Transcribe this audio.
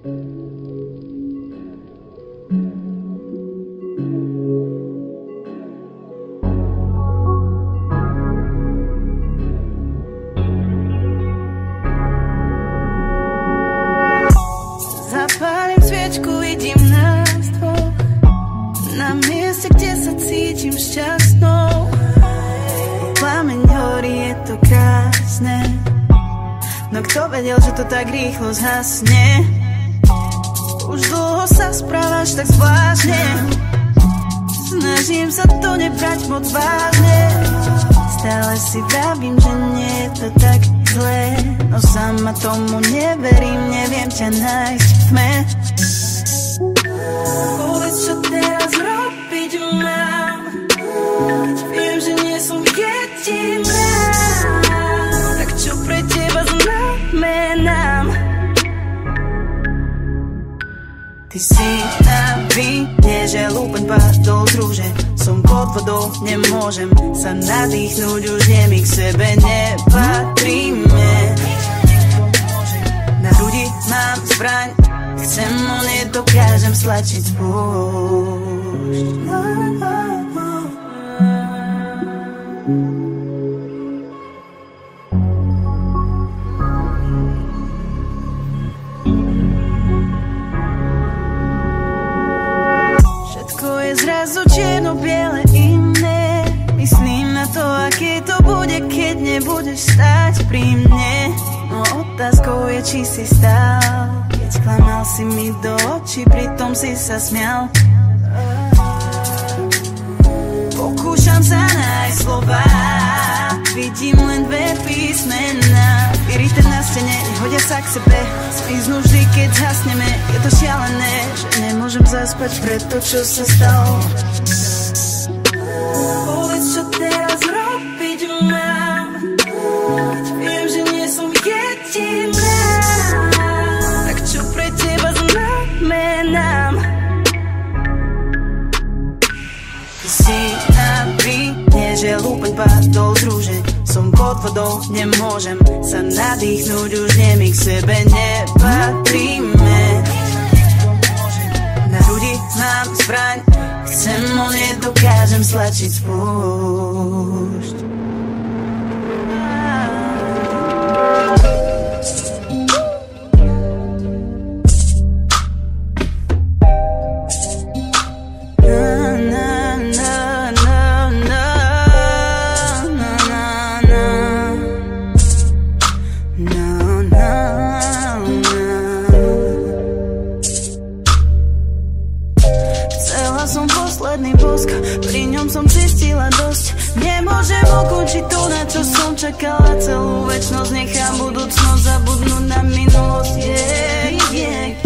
Zapálim sviečku, vidím nás dvoch na mieste, kde sa cítim šťastnou. Plameň horí, je to krásne, no kto vedel, že to tak rýchlo zhasne. Už dlho sa správaš tak zvláštne, snažím sa to nebrať moc vážne. Stále si vravím, že nie je to tak zlé, no sama tomu neverím, neviem ťa nájsť v tme. Povedz, čo teraz robiť mám, keď viem, že nie som jediná. Tak čo pre teba znamenám? Ty si na vine, že lúpeň padol z rúže. Som pod vodou, nemôžem sa nadýchnuť, už nie mi k sebe nepatríme. Na hrudi mám zbraň, chcem, no nedokážem stlačiť spúšť. Všetko je zrazu čierno-biele iné. Myslím na to, aké to bude, keď nebudeš stáť pri mne. No otázkou je, či si stál, keď klamal si mi do očí, pritom si sa smial. Pokúšam sa nájsť slova, vidím len dve písmená, vyryté na stene, nehodia sa k sebe, zmiznú vždy, keď zhasneme. Je to šialené, že nemôžem zaspať pre to, čo sa stalo. Povedz, čo teraz robiť mám, keď viem, že nie som jediná. Tak čo pre teba znamenám? Ty si na vine, že lúpeň padol z rúže. Som pod vodou, nemôžem sa nadýchnuť, už nie mi k sebe nepatríme. Na hrudi mám zbraň, chcem, no nedokážem stlačiť spúšť. Pri ňom som zistila dosť, nemôžem ukončiť to, na čo som čakala celú večnosť. Nechám budúcnosť zabudnúť na minulosť, yeah, yeah.